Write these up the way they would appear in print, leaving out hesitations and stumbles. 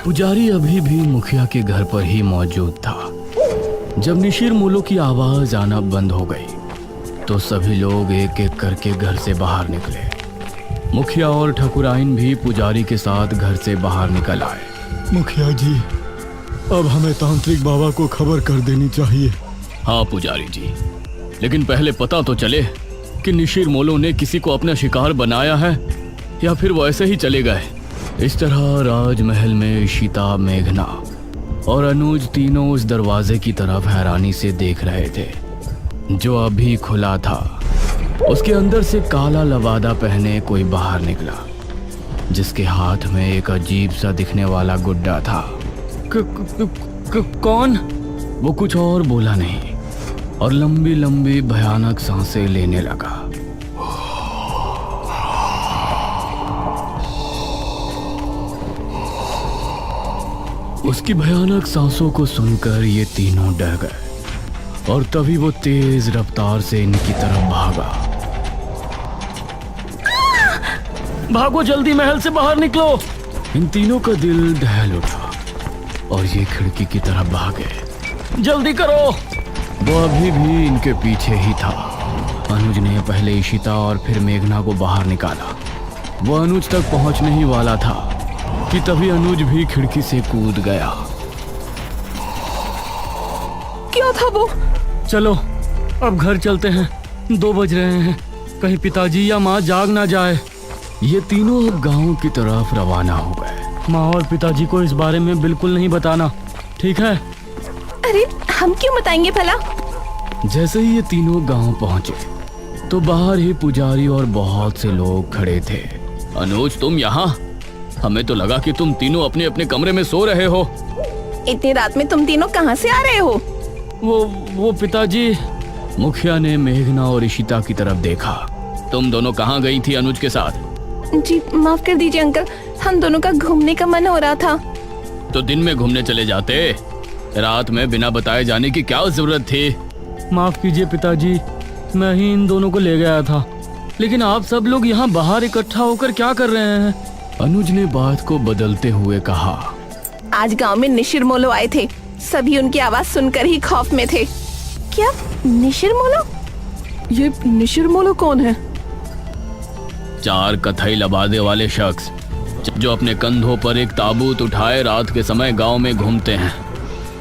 पुजारी अभी भी मुखिया के घर पर ही मौजूद था। जब निशिर मोलो की आवाज आना बंद हो गई तो सभी लोग एक एक करके घर से बाहर निकले। मुखिया और ठकुराइन भी पुजारी के साथ घर से बाहर निकल आए। मुखिया जी, अब हमें तांत्रिक बाबा को खबर कर देनी चाहिए। हाँ पुजारी जी, लेकिन पहले पता तो चले कि निशिर मोलो ने किसी को अपना शिकार बनाया है या फिर वो ऐसे ही चले गए। इस तरह राजमहल में इशिता, मेघना और अनुज तीनों उस दरवाजे की तरफ हैरानी से देख रहे थे जो अभी खुला था। उसके अंदर से काला लवादा पहने कोई बाहर निकला जिसके हाथ में एक अजीब सा दिखने वाला गुड्डा था। कौन? वो कुछ और बोला नहीं और लंबी लंबी भयानक सांसें लेने लगा। उसकी भयानक सांसों को सुनकर ये तीनों डर गए और तभी वो तेज रफ्तार से इनकी तरफ भागा। भागो जल्दी, महल से बाहर निकलो। इन तीनों का दिल दहल उठा और ये खिड़की की तरफ भागे। जल्दी करो। वो अभी भी इनके पीछे ही था। अनुज ने पहले इशिता और फिर मेघना को बाहर निकाला। वो अनुज तक पहुंचने ही वाला था कि तभी अनुज भी खिड़की से कूद गया। क्या था वो? चलो अब घर चलते हैं, 2 बज रहे हैं, कहीं पिताजी या माँ जाग ना जाए। ये तीनों अब गांव की तरफ रवाना हो गए। माँ और पिताजी को इस बारे में बिल्कुल नहीं बताना, ठीक है? अरे हम क्यों बताएंगे भला? जैसे ही ये तीनों गांव पहुंचे तो बाहर ही पुजारी और बहुत से लोग खड़े थे। अनुज, तुम यहाँ? हमें तो लगा कि तुम तीनों अपने अपने कमरे में सो रहे हो। इतनी रात में तुम तीनों कहाँ से आ रहे हो? वो पिताजी। मुखिया ने मेघना और इशिता की तरफ देखा। तुम दोनों कहाँ गई थी अनुज के साथ? जी माफ कर दीजिए अंकल, हम दोनों का घूमने का मन हो रहा था। तो दिन में घूमने चले जाते, रात में बिना बताए जाने की क्या जरूरत थी? माफ कीजिए पिताजी, मैं ही इन दोनों को ले गया था, लेकिन आप सब लोग यहाँ बाहर इकट्ठा होकर क्या कर रहे हैं? अनुज ने बात को बदलते हुए कहा। आज गांव में निशिर मोलो आए थे, सभी उनकी आवाज सुनकर ही खौफ में थे। क्या निशिर मोलो? ये निशिर मोलो कौन है? 4 कथई लबादे वाले शख्स जो अपने कंधों पर एक ताबूत उठाए रात के समय गांव में घूमते हैं।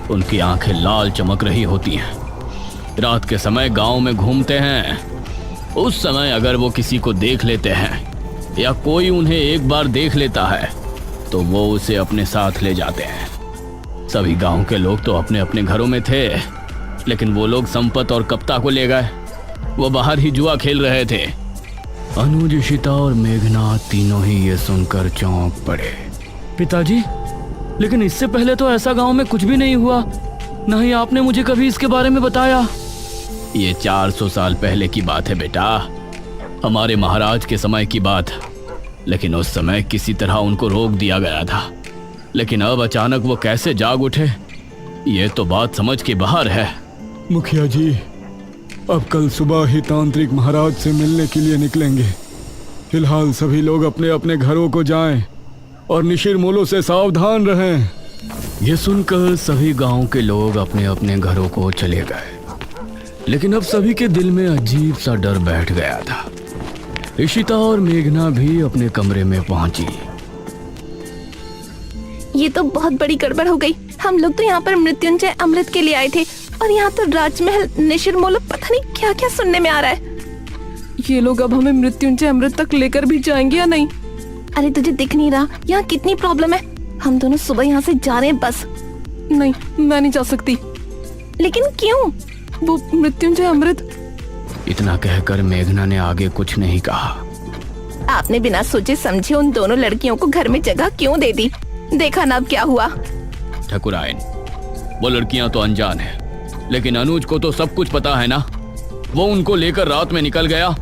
उनकी आंखें लाल चमक रही होती हैं। रात के समय गांव में घूमते हैं। उस समय अगर वो किसी को देख लेते हैं या कोई उन्हें एक बार देख लेता है तो वो उसे अपने साथ ले जाते हैं। सभी गांव के लोग तो अपने अपने घरों में थे, लेकिन वो लोग संपत और कप्ता को ले गए। वो बाहर ही जुआ खेल रहे थे। अनुज, इशिता और मेघना तीनों ही ये सुनकर चौंक पड़े। पिताजी, लेकिन इससे पहले तो ऐसा गांव में कुछ भी नहीं हुआ, न ही आपने मुझे कभी इसके बारे में बताया। ये 400 साल पहले की बात है बेटा, हमारे महाराज के समय की बात। लेकिन उस समय किसी तरह उनको रोक दिया गया था, लेकिन अब अचानक वो कैसे जाग उठे, ये तो बात समझ के बाहर है। मुखिया जी, अब कल सुबह ही तांत्रिक महाराज से मिलने के लिए निकलेंगे। फिलहाल सभी लोग अपने अपने घरों को जाएं और निशिर मोलो से सावधान रहें। ये सुनकर सभी गांव के लोग अपने अपने घरों को चले गए, लेकिन अब सभी के दिल में अजीब सा डर बैठ गया था। इशिता और मेघना भी अपने कमरे में पहुंची। ये तो बहुत बड़ी गड़बड़ हो गई। हम लोग तो यहाँ पर मृत्युंजय अमृत के लिए आए थे और यहाँ तो राजमहल निशिर मोलो पता नहीं क्या क्या सुनने में आ रहा है। ये लोग अब हमें मृत्युंजय अमृत तक लेकर भी जाएंगे या नहीं? अरे तुझे दिख नहीं रहा यहाँ कितनी प्रॉब्लम है? हम दोनों सुबह यहाँ से जा रहे हैं बस। नहीं, मैं नहीं जा सकती। लेकिन क्यों? वो मृत्युंजय अमृत। इतना कहकर मेघना ने आगे कुछ नहीं कहा। आपने बिना सोचे समझे उन दोनों लड़कियों को घर में जगह क्यों दे दी? देखा ना अब क्या हुआ। ठकुराइन, वो लड़कियां तो अनजान है, लेकिन अनुज को तो सब कुछ पता है ना। वो उनको लेकर रात में निकल गया,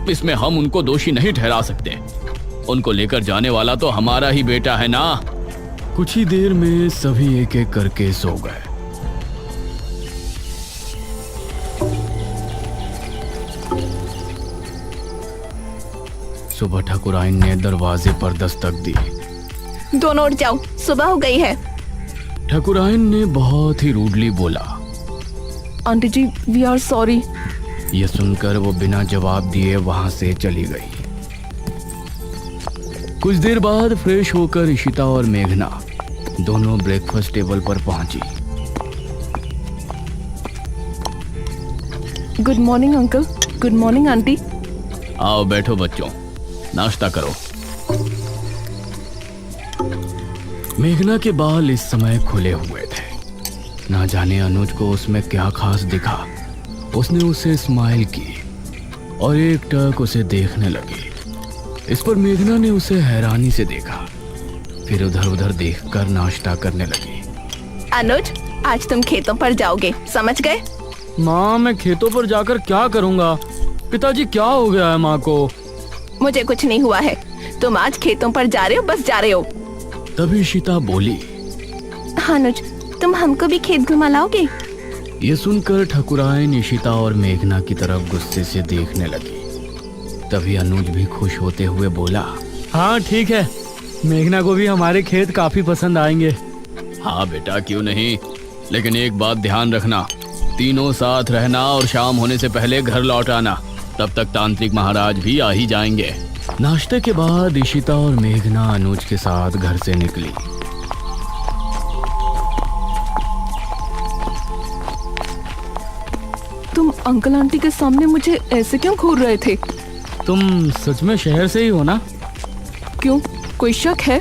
इसमें हम उनको दोषी नहीं ठहरा सकते। उनको लेकर जाने वाला तो हमारा ही बेटा है ना। कुछ ही देर में सभी एक एक करके सो गए। सुबह ठकुराइन ने दरवाजे पर दस्तक दी। दोनों उठ जाओ, सुबह हो गई है। ठाकुरायन ने बहुत ही रूडली बोला। Aunty ji, we are sorry. यह सुनकर वो बिना जवाब दिए वहां से चली गई। कुछ देर बाद फ्रेश होकर इशिता और मेघना दोनों ब्रेकफास्ट टेबल पर पहुंची। Good morning uncle. Good morning aunty. आओ बैठो बच्चों, नाश्ता करो। मेघना के बाल इस समय खुले हुए थे। ना जाने अनुज को उसमें क्या खास दिखा। उसने उसे स्माइल की और एक टक उसे देखने लगी। इस पर मेघना ने उसे हैरानी से देखा, फिर उधर उधर देखकर नाश्ता करने लगी। अनुज, आज तुम खेतों पर जाओगे, समझ गए? माँ, मैं खेतों पर जाकर क्या करूँगा? पिताजी, क्या हो गया है माँ को? मुझे कुछ नहीं हुआ है। तुम आज खेतों पर जा रहे हो, बस जा रहे हो। तभी इशिता बोली। अनुज, तुम हमको भी खेत घुमा लाओगे? ये सुनकर ठाकुरायन इशिता और मेघना की तरफ गुस्से से देखने लगी। तभी अनुज भी खुश होते हुए बोला, हाँ ठीक है, मेघना को भी हमारे खेत काफी पसंद आएंगे। हाँ बेटा, क्यों नहीं, लेकिन एक बात ध्यान रखना, तीनों साथ रहना और शाम होने से पहले घर लौट आना। तब तक तांत्रिक महाराज भी आ ही जाएंगे। नाश्ते के बाद इशिता और मेघना अनुज के साथ घर से निकली। तुम अंकल आंटी के सामने मुझे ऐसे क्यों घूर रहे थे? तुम सच में शहर से ही हो ना? क्यों, कोई शक है?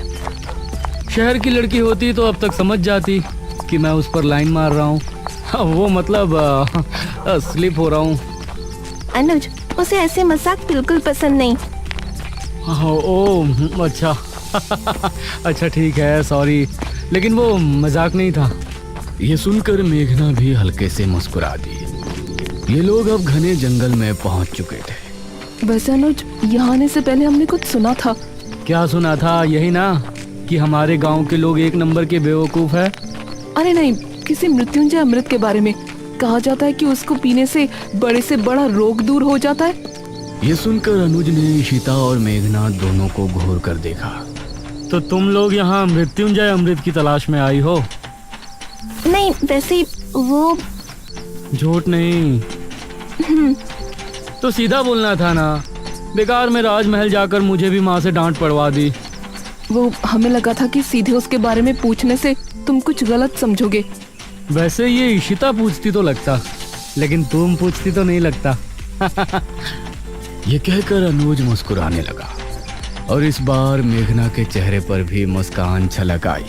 शहर की लड़की होती तो अब तक समझ जाती कि मैं उस पर लाइन मार रहा हूँ। वो मतलब स्लिप हो रहा हूँ। अनुज, उसे ऐसे मजाक बिल्कुल पसंद नहीं। ओह अच्छा। अच्छा ठीक है, सॉरी, लेकिन वो मजाक नहीं था। ये सुनकर मेघना भी हल्के से मुस्कुरा दी। ये लोग अब घने जंगल में पहुंच चुके थे। वैसे अनुज, यहाँ आने से पहले हमने कुछ सुना था। क्या सुना था? यही ना कि हमारे गांव के लोग एक नंबर के बेवकूफ है। अरे नहीं, किसी मृत्युंजय अमृत के बारे में। कहा जाता है कि उसको पीने से बड़े से बड़ा रोग दूर हो जाता है। ये सुनकर अनुज ने इशिता और मेघना दोनों को घूर कर देखा। तो तुम लोग यहाँ मृत्युंजय अमृत की तलाश में आई हो? नहीं, वैसे वो झूठ नहीं तो सीधा बोलना था ना। बेकार में राजमहल जाकर मुझे भी माँ से डांट पड़वा दी। वो हमें लगा था कि सीधे उसके बारे में पूछने से तुम कुछ गलत समझोगे। वैसे ये इशिता पूछती तो लगता, लेकिन तुम पूछती तो नहीं लगता। ये कहकर अनुज मुस्कुराने लगा और इस बार मेघना के चेहरे पर भी मुस्कान छलक आई।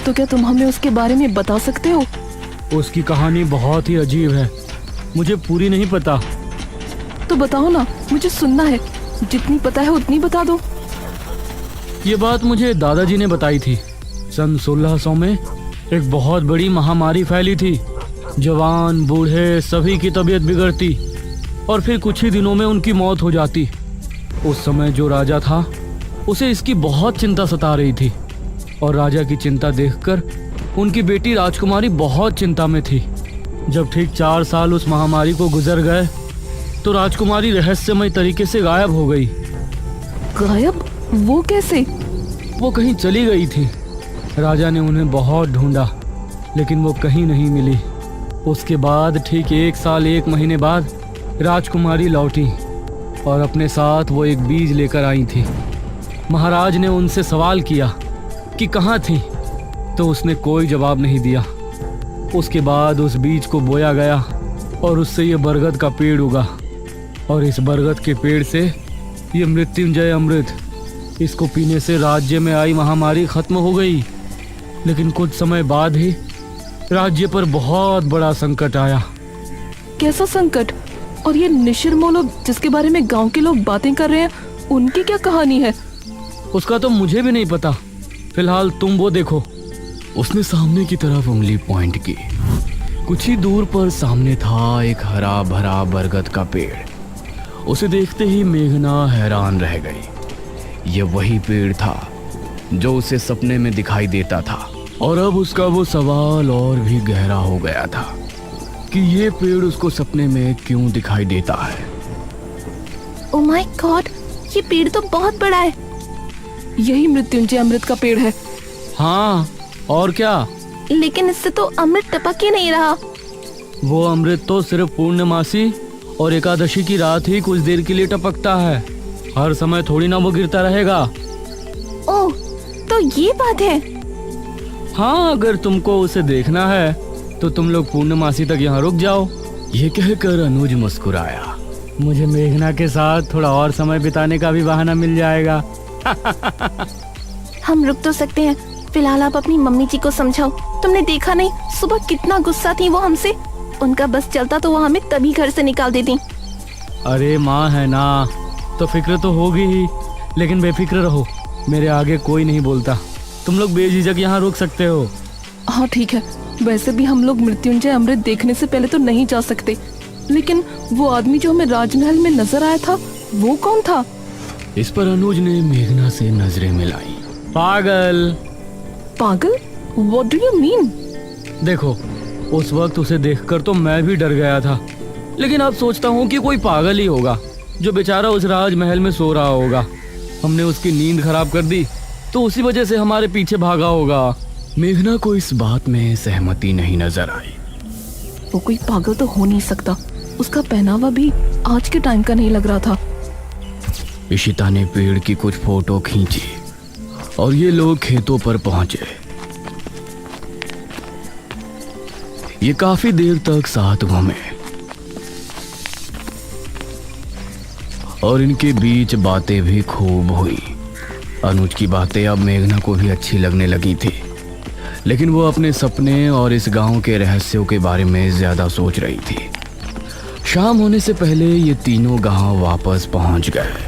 तो क्या तुम हमें उसके बारे में बता सकते हो? उसकी कहानी बहुत ही अजीब है, मुझे पूरी नहीं पता। तो बताओ ना, मुझे सुनना है। जितनी पता है उतनी बता दो। ये बात मुझे दादाजी ने बताई थी। सन 1600 में एक बहुत बड़ी महामारी फैली थी। जवान बूढ़े सभी की तबीयत बिगड़ती और फिर कुछ ही दिनों में उनकी मौत हो जाती। उस समय जो राजा था उसे इसकी बहुत चिंता सता रही थी और राजा की चिंता देखकर उनकी बेटी राजकुमारी बहुत चिंता में थी। जब ठीक 4 साल उस महामारी को गुजर गए तो राजकुमारी रहस्यमय तरीके से गायब हो गई। गायब? वो कैसे? वो कहीं चली गई थी। राजा ने उन्हें बहुत ढूंढा लेकिन वो कहीं नहीं मिली। उसके बाद ठीक 1 साल 1 महीने बाद राजकुमारी लौटी और अपने साथ वो एक बीज लेकर आई थी। महाराज ने उनसे सवाल किया कि कहाँ थी, तो उसने कोई जवाब नहीं दिया। उसके बाद उस बीज को बोया गया और उससे ये बरगद का पेड़ उगा और इस बरगद के पेड़ से ये मृत्युंजय अमृत, इसको पीने से राज्य में आई महामारी खत्म हो गई। लेकिन कुछ समय बाद ही राज्य पर बहुत बड़ा संकट आया। कैसा संकट? और ये निशिर जिसके बारे में गांव के लोग बातें कर रहे हैं, उनकी क्या कहानी है? उसका तो मुझे भी नहीं पता। फिलहाल तुम वो देखो। उसने सामने की तरफ उंगली पॉइंट की। कुछ ही दूर पर सामने था एक हरा भरा बरगद का पेड़। उसे देखते ही मेघना हैरान रह गई। ये वही पेड़ था जो उसे सपने में दिखाई देता था और अब उसका वो सवाल और भी गहरा हो गया था कि ये पेड़ उसको सपने में क्यों दिखाई देता है। ओह माय गॉड, ये पेड़ तो बहुत बड़ा है। यही मृत्युंजय अमृत का पेड़ है। हाँ, और क्या? लेकिन इससे तो अमृत टपक ही नहीं रहा। वो अमृत तो सिर्फ पूर्णमासी और एकादशी की रात ही कुछ देर के लिए टपकता है। हर समय थोड़ी ना वो गिरता रहेगा। ओह, तो ये बात है। हाँ, अगर तुमको उसे देखना है तो तुम लोग पूर्णमासी तक यहाँ रुक जाओ। ये कहकर अनुज मुस्कुराया। मुझे मेघना के साथ थोड़ा और समय बिताने का भी बहाना मिल जाएगा। हम रुक तो सकते हैं, फिलहाल आप अपनी मम्मी जी को समझाओ। तुमने देखा नहीं सुबह कितना गुस्सा थी वो हमसे। उनका बस चलता तो वो हमें तभी घर से निकाल देती। अरे माँ है ना, तो फिक्र तो होगी ही, लेकिन बेफिक्र रहो, मेरे आगे कोई नहीं बोलता। तुम लोग बेझिझक यहाँ रुक सकते हो। हाँ ठीक है, वैसे भी हम लोग मृत्युंजय अमृत देखने से पहले तो नहीं जा सकते। लेकिन वो आदमी जो हमें राजमहल में नजर आया था, वो कौन था? इस पर अनुज ने मेघना से नजरें मिलाई। पागल। पागल? What do you mean? देखो, उस वक्त उसे देखकर तो मैं भी डर गया था, लेकिन अब सोचता हूँ कि कोई पागल ही होगा जो बेचारा उस राजमहल में सो रहा होगा। हमने उसकी नींद खराब कर दी तो उसी वजह से हमारे पीछे भागा होगा। मेघना को इस बात में सहमति नहीं नजर आई। वो कोई पागल तो हो नहीं सकता, उसका पहनावा भी आज के टाइम का नहीं लग रहा था। इशिता ने पेड़ की कुछ फोटो खींची और ये लोग खेतों पर पहुंचे। ये काफी देर तक साथ घूमे और इनके बीच बातें भी खूब हुई। अनुज की बातें अब मेघना को भी अच्छी लगने लगी थी, लेकिन वो अपने सपने और इस गांव के रहस्यों के बारे में ज्यादा सोच रही थी। शाम होने से पहले ये तीनों गांव वापस पहुंच गए।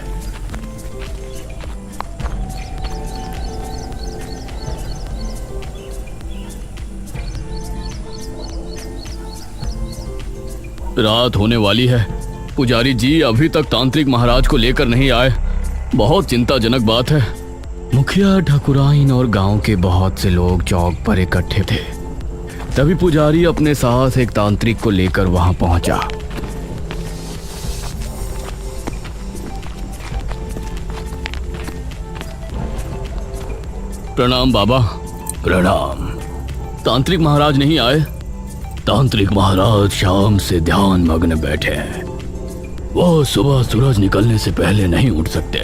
रात होने वाली है। पुजारी जी अभी तक तांत्रिक महाराज को लेकर नहीं आए। बहुत चिंताजनक बात है। मुखिया, ठाकुराइन और गांव के बहुत से लोग चौक पर इकट्ठे थे। तभी पुजारी अपने साथ एक तांत्रिक को लेकर वहां पहुंचा। प्रणाम बाबा। प्रणाम। तांत्रिक महाराज नहीं आए? तांत्रिक महाराज शाम से ध्यान मग्न बैठे हैं। वो सुबह सूरज निकलने से पहले नहीं उठ सकते,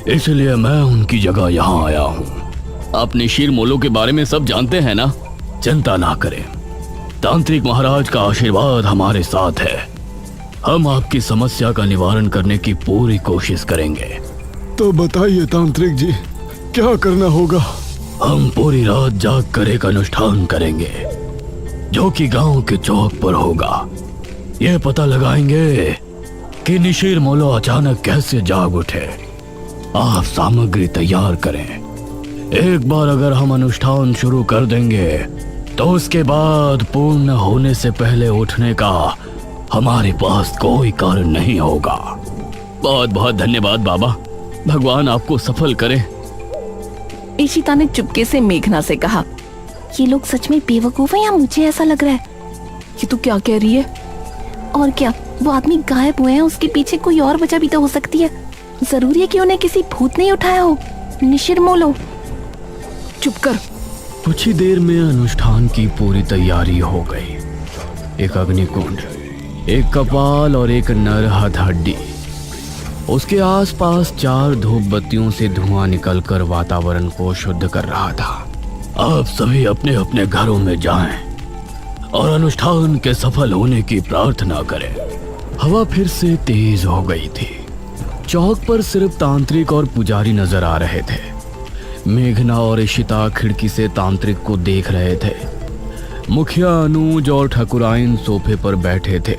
इसलिए मैं उनकी जगह यहाँ आया हूँ। आप निशिर मोलो के बारे में सब जानते हैं ना? चिंता ना करें, तांत्रिक महाराज का आशीर्वाद हमारे साथ है। हम आपकी समस्या का निवारण करने की पूरी कोशिश करेंगे। तो बताइए तांत्रिक जी, क्या करना होगा? हम पूरी रात जाग कर एक अनुष्ठान करेंगे जो कि गांव के चौक पर होगा। यह पता लगाएंगे कि निशिर मोलो अचानक कैसे जाग उठे। आप सामग्री तैयार करें। एक बार अगर हम अनुष्ठान शुरू कर देंगे तो उसके बाद पूर्ण होने से पहले उठने का हमारे पास कोई कारण नहीं होगा। बहुत बहुत धन्यवाद बाबा, भगवान आपको सफल करे। इशिता ने चुपके से मेघना से कहा, ये लोग सच में बेवकूफ हैं या मुझे ऐसा लग रहा है? ये तो क्या कह रही है? और क्या, वो आदमी गायब हुए हैं, उसके पीछे कोई और वजह भी तो हो सकती है। जरूरी है कि उन्हें किसी भूत नहीं उठाया हो। निशिर मोलो, चुप कर। कुछ ही देर में अनुष्ठान की पूरी तैयारी हो गई। एक अग्निकुंड, एक कपाल और एक नर हथहड्डी। उसके आसपास 4 धूप बत्तियों से धुआं निकलकर वातावरण को शुद्ध कर रहा था। आप सभी अपने अपने घरों में जाएं और अनुष्ठान के सफल होने की प्रार्थना करें। हवा फिर से तेज हो गई थी। चौक पर सिर्फ तांत्रिक और पुजारी नजर आ रहे थे। मेघना और इशिता खिड़की से तांत्रिक को देख रहे थे। मुखिया, अनुज और ठाकुराइन सोफे पर बैठे थे।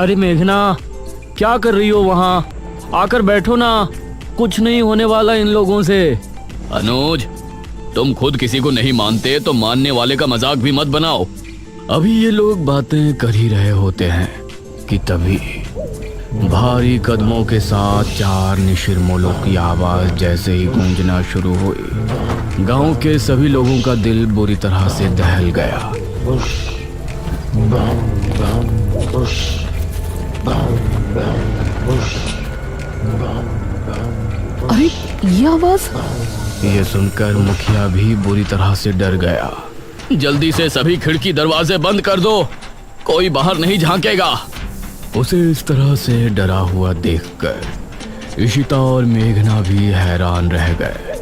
अरे मेघना, क्या कर रही हो वहाँ? आकर बैठो ना, कुछ नहीं होने वाला इन लोगों से। अनुज, तुम खुद किसी को नहीं मानते तो मानने वाले का मजाक भी मत बनाओ। अभी ये लोग बातें कर ही रहे होते हैं कि तभी भारी कदमों के साथ 4 निशिर मोलों की आवाज जैसे ही गूंजना शुरू हुई, गांव के सभी लोगों का दिल बुरी तरह से दहल गया। अरे ये आवाज, ये सुनकर मुखिया भी बुरी तरह से डर गया। जल्दी से सभी खिड़की दरवाजे बंद कर दो, कोई बाहर नहीं झांकेगा। उसे इस तरह से डरा हुआ देखकर इशिता और मेघना भी हैरान रह गए।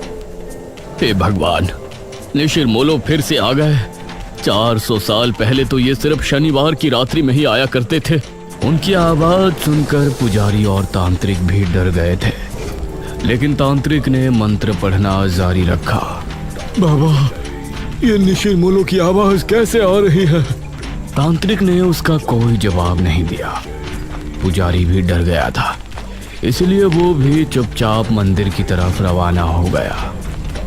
हे भगवान, निशिर मोलो फिर से आ गए। 400 साल पहले तो ये सिर्फ शनिवार की रात्रि में ही आया करते थे। उनकी आवाज सुनकर पुजारी और तांत्रिक भी डर गए थे, लेकिन तांत्रिक ने मंत्र पढ़ना जारी रखा। बाबा, ये निशिर मोलो की आवाज कैसे आ रही है? तांत्रिक ने उसका कोई जवाब नहीं दिया। पुजारी भी डर गया था, इसलिए वो भी चुपचाप मंदिर की तरफ रवाना हो गया।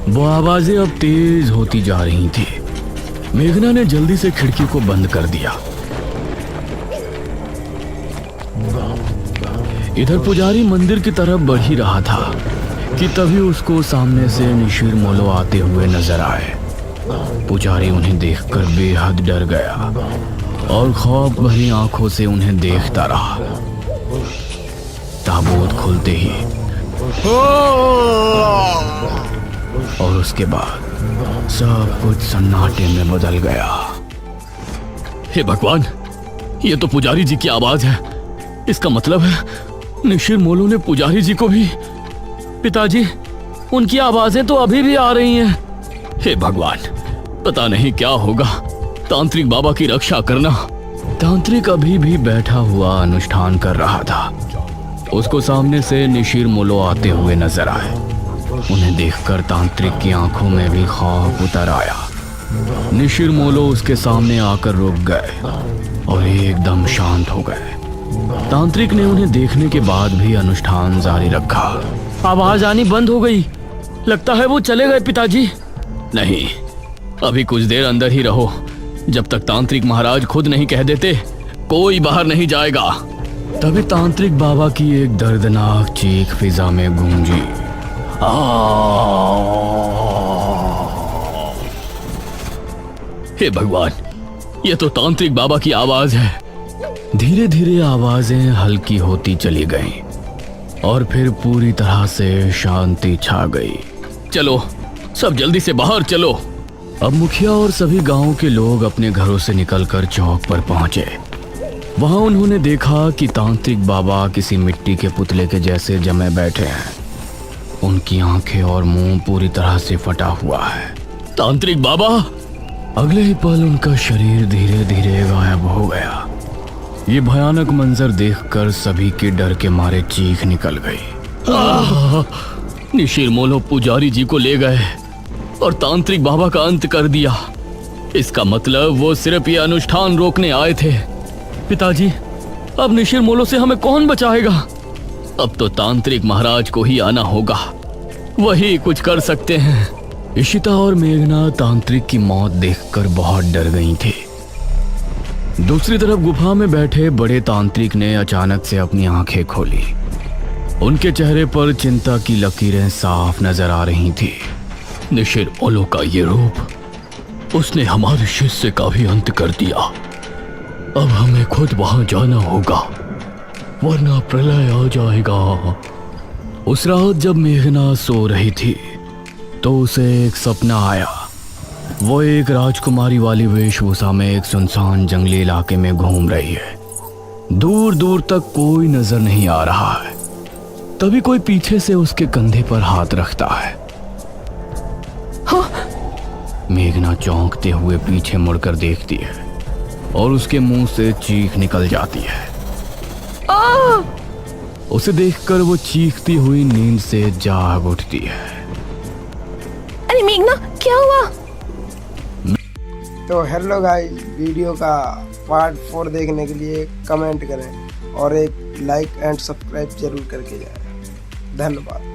वो आवाजें अब तेज होती जा रही थी। मेघना ने जल्दी से खिड़की को बंद कर दिया। इधर पुजारी मंदिर की तरफ बढ़ ही रहा था कि तभी उसको सामने से निशिर मोलो आते हुए नजर आए। पुजारी उन्हें देखकर बेहद डर गया और खौफ भरी आंखों से उन्हें देखता रहा। ताबूत खुलते ही और उसके बाद सब कुछ सन्नाटे में बदल गया। हे भगवान, ये तो पुजारी जी की आवाज है। इसका मतलब है निशिर मोलो ने पुजारी जी को भी। पिताजी, उनकी आवाजें तो अभी भी आ रही हैं। हे भगवान, पता नहीं क्या होगा। तांत्रिक बाबा की रक्षा करना। तांत्रिक अभी भी बैठा हुआ अनुष्ठान कर रहा था। उसको सामने से निशिर मोलो आते हुए नजर आए। उन्हें देखकर तांत्रिक की आंखों में भी खौफ उतर आया। निशिर मोलो उसके सामने आकर रुक गए और एकदम शांत हो गए। तांत्रिक ने उन्हें देखने के बाद भी अनुष्ठान जारी रखा। आवाज आनी बंद हो गई। लगता है वो चले गए पिताजी। नहीं, अभी कुछ देर अंदर ही रहो। जब तक तांत्रिक महाराज खुद नहीं कह देते, कोई बाहर नहीं जाएगा। तभी तांत्रिक बाबा की एक दर्दनाक चीख फिजा में गूंजी। हे भगवान, ये तो तांत्रिक बाबा की आवाज है। धीरे धीरे आवाजें हल्की होती चली गईं और फिर पूरी तरह से शांति छा गई। चलो, सब जल्दी से बाहर चलो। अब मुखिया और सभी गांव के लोग अपने घरों से निकलकर चौक पर पहुंचे। वहां उन्होंने देखा कि तांत्रिक बाबा किसी मिट्टी के पुतले के जैसे जमे बैठे हैं। उनकी आंखें और मुंह पूरी तरह से फटा हुआ है। तांत्रिक बाबा! अगले ही पल उनका शरीर धीरे धीरे गायब हो गया। ये भयानक मंजर देखकर सभी के डर के मारे चीख निकल गई। निशिर मोलो पुजारी जी को ले गए और तांत्रिक बाबा का अंत कर दिया। इसका मतलब वो सिर्फ ये अनुष्ठान रोकने आए थे। पिताजी, अब निशिर मोलो से हमें कौन बचाएगा? अब तो तांत्रिक महाराज को ही आना होगा, वही कुछ कर सकते हैं। इशिता और मेघना तांत्रिक की मौत देखकर बहुत डर गई थी। दूसरी तरफ गुफा में बैठे बड़े तांत्रिक ने अचानक से अपनी आंखें खोली। उनके चेहरे पर चिंता की लकीरें साफ नजर आ रही थी। निशिर मोलो का ये रूप, उसने हमारे शिष्य का भी अंत कर दिया। अब हमें खुद वहां जाना होगा, वरना प्रलय आ जाएगा। उस रात जब मेघना सो रही थी तो उसे एक सपना आया। वो एक राजकुमारी वाली वेशभूषा में एक सुनसान जंगली इलाके में घूम रही है। दूर दूर तक कोई नजर नहीं आ रहा है। तभी कोई पीछे से उसके कंधे पर हाथ रखता है। हाँ? मेघना चौंकते हुए पीछे मुड़कर देखती है और उसके मुंह से चीख निकल जाती है। उसे देखकर वो चीखती हुई नींद से जाग उठती है। अरे मेघना, क्या हुआ? तो हेलो गाइस, वीडियो का पार्ट 4 देखने के लिए कमेंट करें और एक लाइक एंड सब्सक्राइब जरूर करके जाएं। धन्यवाद।